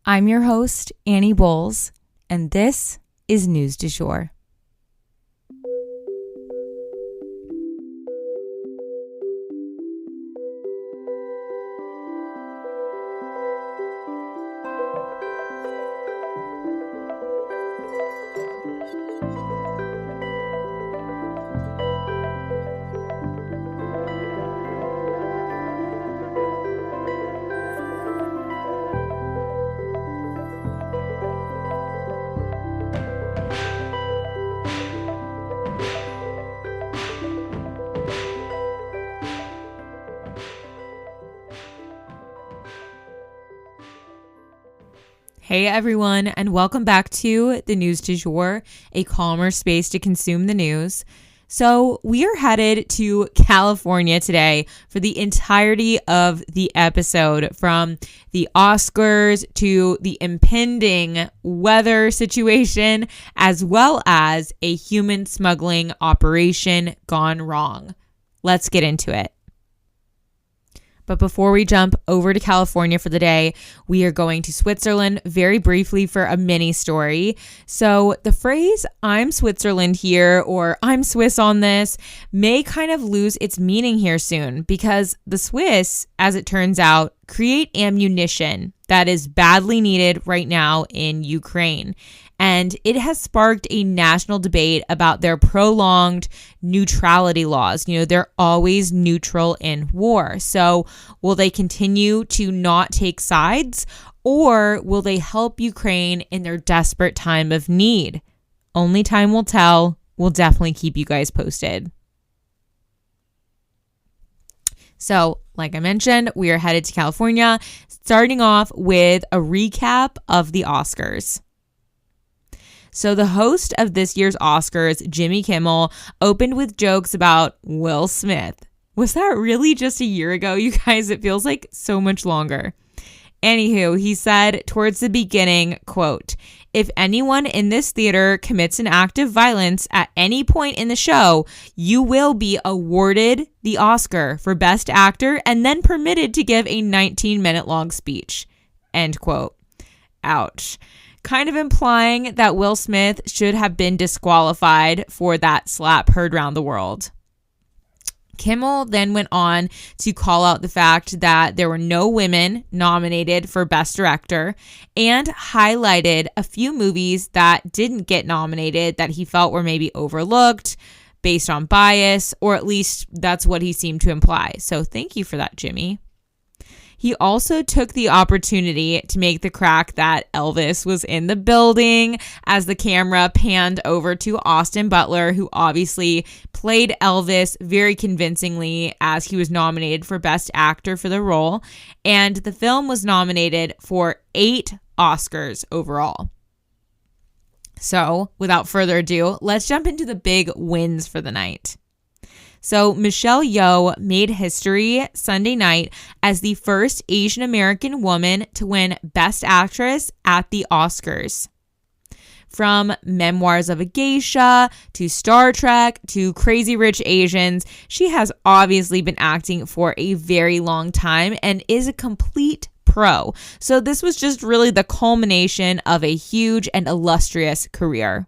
I'm your host, Annie Bowles, and this is News du Jour. Hey everyone, and welcome back to the News du Jour, a calmer space to consume the news. So we are headed to California today for the entirety of the episode, from the Oscars to the impending weather situation, as well as a human smuggling operation gone wrong. Let's get into it. But before we jump over to California for the day, we are going to Switzerland very briefly for a mini story. So the phrase "I'm Switzerland here" or "I'm Swiss on this" may kind of lose its meaning here soon, because the Swiss, as it turns out, create ammunition that is badly needed right now in Ukraine. And it has sparked a national debate about their prolonged neutrality laws. You know, they're always neutral in war. So will they continue to not take sides, or will they help Ukraine in their desperate time of need? Only time will tell. We'll definitely keep you guys posted. So, like I mentioned, we are headed to California, starting off with a recap of the Oscars. So the host of this year's Oscars, Jimmy Kimmel, opened with jokes about Will Smith. Was that really just a year ago, you guys? It feels like so much longer. Anywho, he said towards the beginning, quote, "If anyone in this theater commits an act of violence at any point in the show, you will be awarded the Oscar for Best Actor and then permitted to give a 19-minute long speech." End quote. Ouch. Kind of implying that Will Smith should have been disqualified for that slap heard around the world. Kimmel then went on to call out the fact that there were no women nominated for Best Director, and highlighted a few movies that didn't get nominated that he felt were maybe overlooked based on bias, or at least that's what he seemed to imply. So thank you for that, Jimmy. He also took the opportunity to make the crack that Elvis was in the building as the camera panned over to Austin Butler, who obviously played Elvis very convincingly as he was nominated for Best Actor for the role. And the film was nominated for 8 Oscars overall. So without further ado, let's jump into the big wins for the night. So Michelle Yeoh made history Sunday night as the first Asian American woman to win Best Actress at the Oscars. From Memoirs of a Geisha to Star Trek to Crazy Rich Asians, she has obviously been acting for a very long time and is a complete pro. So this was just really the culmination of a huge and illustrious career.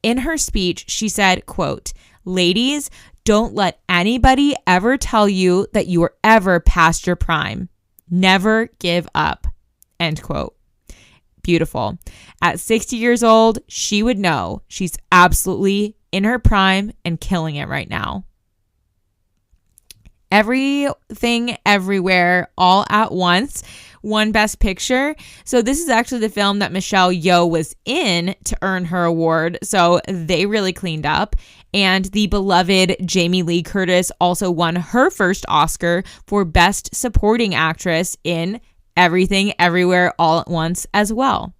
In her speech, she said, quote, "Ladies, don't let anybody ever tell you that you are ever past your prime. Never give up." End quote. Beautiful. At 60 years old, she would know she's absolutely in her prime and killing it right now. Everything, Everywhere, All at Once won Best Picture. So this is actually the film that Michelle Yeoh was in to earn her award. So they really cleaned up. And the beloved Jamie Lee Curtis also won her first Oscar for Best Supporting Actress in Everything, Everywhere, All at Once as well.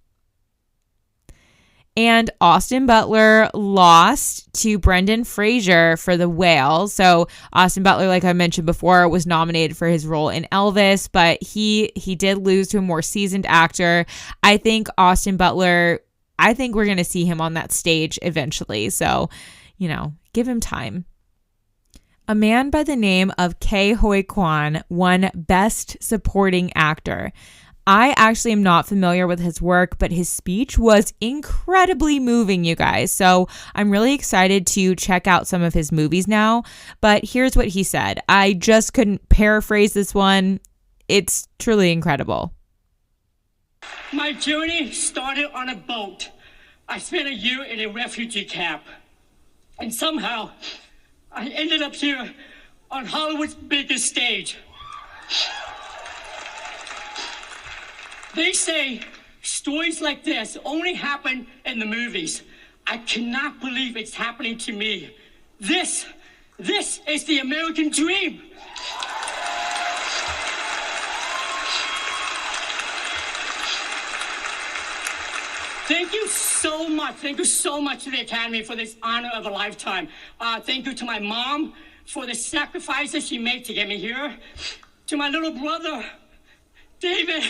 And Austin Butler lost to Brendan Fraser for The Whale. So Austin Butler, like I mentioned before, was nominated for his role in Elvis, but he did lose to a more seasoned actor. I think Austin Butler, I think we're going to see him on that stage eventually. So, you know, give him time. A man by the name of Ke Huy Quan won Best Supporting Actor. I actually am not familiar with his work, but his speech was incredibly moving, you guys. So I'm really excited to check out some of his movies now. But here's what he said. I just couldn't paraphrase this one. It's truly incredible. My journey started on a boat. I spent a year in a refugee camp. And somehow, I ended up here on Hollywood's biggest stage. They say stories like this only happen in the movies. I cannot believe it's happening to me. This is the American dream. Thank you so much. Thank you so much to the Academy for this honor of a lifetime. Thank you to my mom for the sacrifices she made to get me here. To my little brother, David,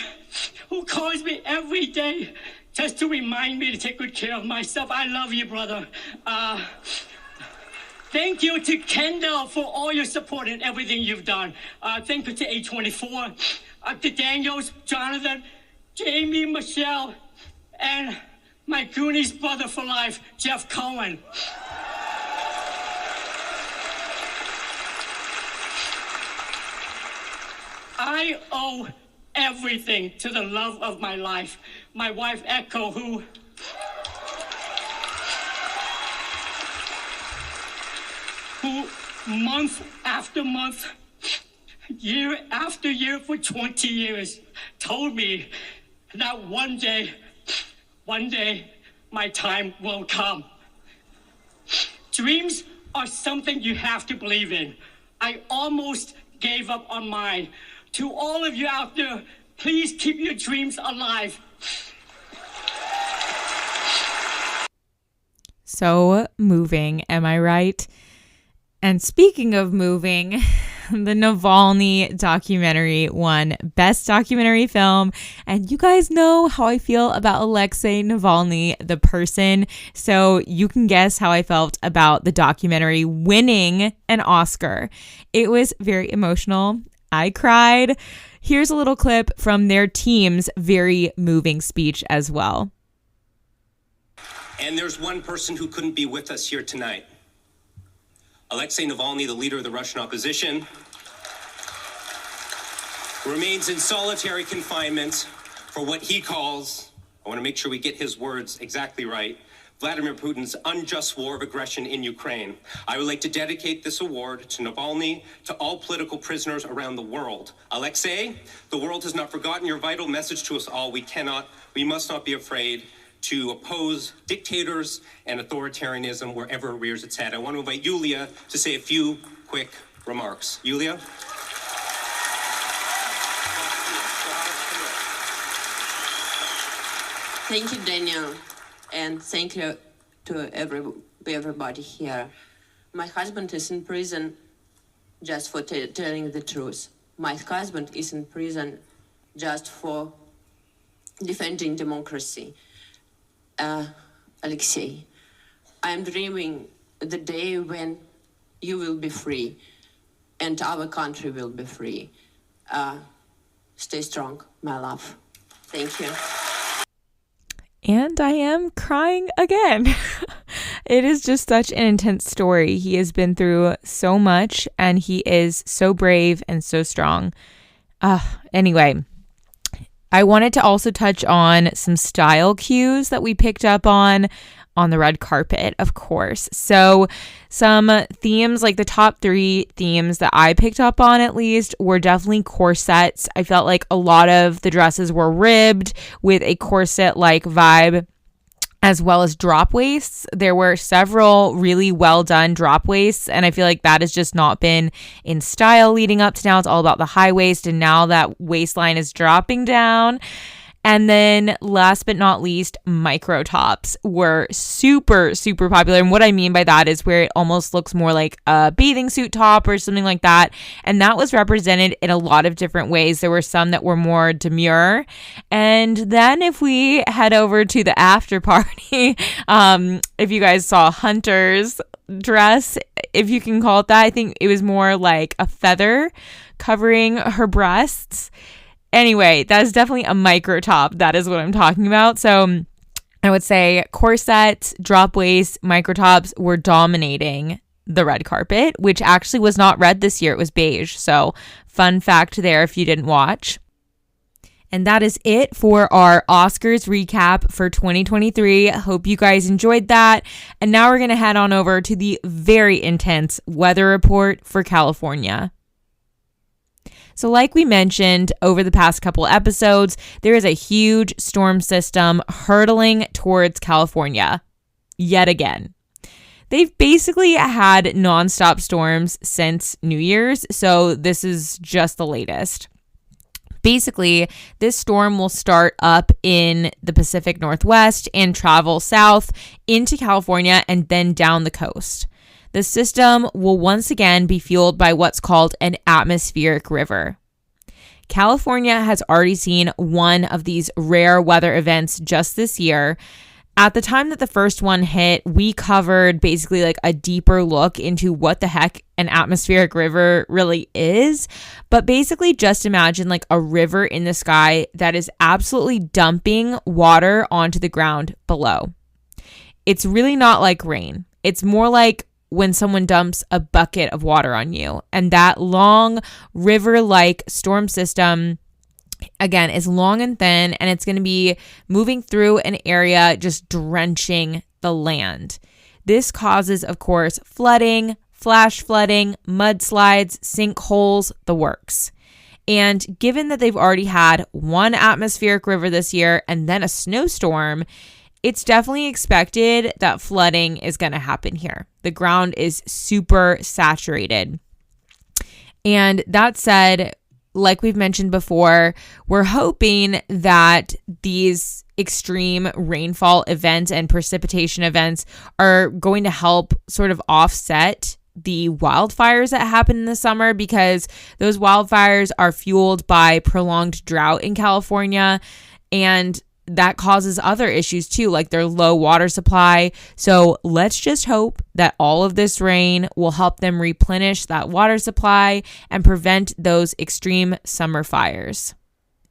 who calls me every day just to remind me to take good care of myself. I love you, brother. Thank you to Kendall for all your support and everything you've done. Thank you to A24, to Daniels, Jonathan, Jamie, Michelle, and my Goonies brother for life, Jeff Cohen. I owe everything to the love of my life, my wife Echo, who month after month, year after year for 20 years told me that one day my time will come. Dreams are something you have to believe in. I almost gave up on mine. To all of you out there, please keep your dreams alive. So moving, am I right? And speaking of moving, the Navalny documentary won Best Documentary Film. And you guys know how I feel about Alexei Navalny, the person. So you can guess how I felt about the documentary winning an Oscar. It was very emotional. I cried. Here's a little clip from their team's very moving speech as well. And there's one person who couldn't be with us here tonight. Alexei Navalny, the leader of the Russian opposition, remains in solitary confinement for what he calls, I want to make sure we get his words exactly right, Vladimir Putin's unjust war of aggression in Ukraine. I would like to dedicate this award to Navalny, to all political prisoners around the world. Alexei, the world has not forgotten your vital message to us all. We must not be afraid to oppose dictators and authoritarianism wherever it rears its head. I want to invite Yulia to say a few quick remarks. Yulia? Thank you, Daniel, and thank you to everybody here. My husband is in prison just for telling the truth. My husband is in prison just for defending democracy. Alexei, I'm dreaming the day when you will be free and our country will be free. Stay strong, my love. Thank you. And I am crying again. It is just such an intense story. He has been through so much and he is so brave and so strong. Anyway, I wanted to also touch on some style cues that we picked up on the red carpet, of course. So some themes, like the top 3 themes that I picked up on at least, were definitely corsets. I felt like a lot of the dresses were ribbed with a corset-like vibe, as well as drop waists. There were several really well done drop waists, and I feel like that has just not been in style leading up to now. It's all about the high waist, and now that waistline is dropping down. And then last but not least, micro tops were super, super popular. And what I mean by that is where it almost looks more like a bathing suit top or something like that. And that was represented in a lot of different ways. There were some that were more demure. And then if we head over to the after party, if you guys saw Hunter's dress, if you can call it that, I think it was more like a feather covering her breasts. anyway, that's definitely a micro top. That is what I'm talking about. So I would say corsets, drop waist, micro tops were dominating the red carpet, which actually was not red this year. It was beige. So fun fact there if you didn't watch. And that is it for our Oscars recap for 2023. Hope you guys enjoyed that. And now we're going to head on over to the very intense weather report for California. So like we mentioned over the past couple episodes, there is a huge storm system hurtling towards California yet again. They've basically had nonstop storms since New Year's, so this is just the latest. Basically, this storm will start up in the Pacific Northwest and travel south into California and then down the coast. The system will once again be fueled by what's called an atmospheric river. California has already seen one of these rare weather events just this year. At the time that the first one hit, we covered basically like a deeper look into what the heck an atmospheric river really is. But basically just imagine like a river in the sky that is absolutely dumping water onto the ground below. It's really not like rain. It's more like when someone dumps a bucket of water on you. And that long river-like storm system, again, is long and thin, and it's going to be moving through an area just drenching the land. This causes, of course, flooding, flash flooding, mudslides, sinkholes, the works. And given that they've already had one atmospheric river this year and then a snowstorm, it's definitely expected that flooding is going to happen here. The ground is super saturated. And that said, like we've mentioned before, we're hoping that these extreme rainfall events and precipitation events are going to help sort of offset the wildfires that happen in the summer, because those wildfires are fueled by prolonged drought in California, and that causes other issues too, like their low water supply. So let's just hope that all of this rain will help them replenish that water supply and prevent those extreme summer fires.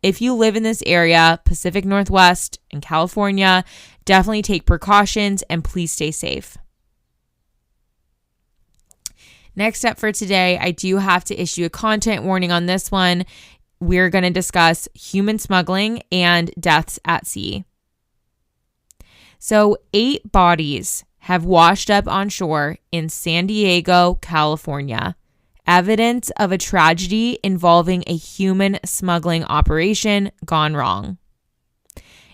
If you live in this area, Pacific Northwest and California, definitely take precautions and please stay safe. Next up for today, I do have to issue a content warning on this one. We're going to discuss human smuggling and deaths at sea. So 8 bodies have washed up on shore in San Diego, California. Evidence of a tragedy involving a human smuggling operation gone wrong.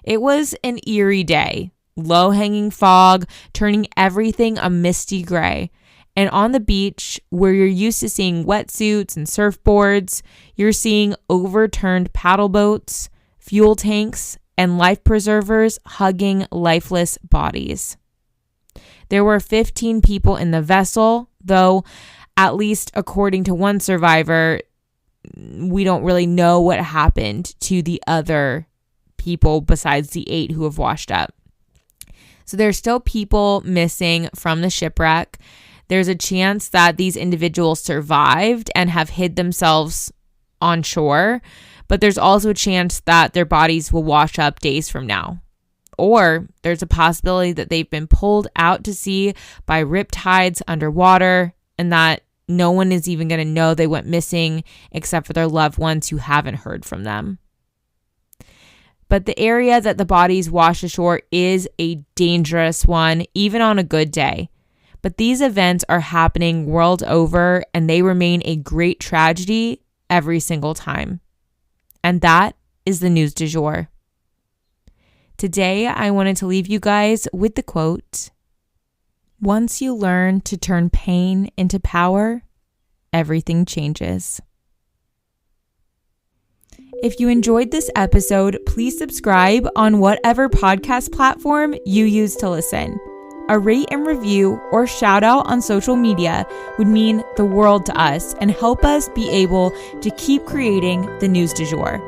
It was an eerie day, low-hanging fog, turning everything a misty gray. And on the beach, where you're used to seeing wetsuits and surfboards, you're seeing overturned paddle boats, fuel tanks, and life preservers hugging lifeless bodies. There were 15 people in the vessel, though, at least according to one survivor, we don't really know what happened to the other people besides the 8 who have washed up. So there's still people missing from the shipwreck. There's a chance that these individuals survived and have hid themselves on shore, but there's also a chance that their bodies will wash up days from now. Or there's a possibility that they've been pulled out to sea by riptides underwater and that no one is even going to know they went missing except for their loved ones who haven't heard from them. But the area that the bodies washed ashore is a dangerous one, even on a good day. But these events are happening world over, and they remain a great tragedy every single time. And that is the news du jour. Today, I wanted to leave you guys with the quote, "Once you learn to turn pain into power, everything changes." If you enjoyed this episode, please subscribe on whatever podcast platform you use to listen. A rate and review or shout out on social media would mean the world to us and help us be able to keep creating the news du jour.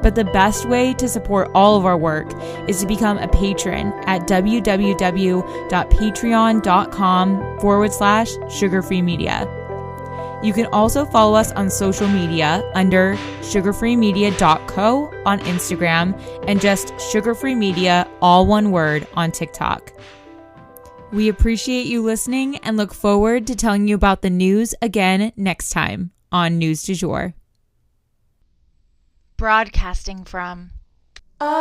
But the best way to support all of our work is to become a patron at www.patreon.com/sugarfreemedia. You can also follow us on social media under sugarfreemedia.co on Instagram and just sugarfreemedia, all one word, on TikTok. We appreciate you listening and look forward to telling you about the news again next time on News du Jour. Broadcasting from Oklahoma.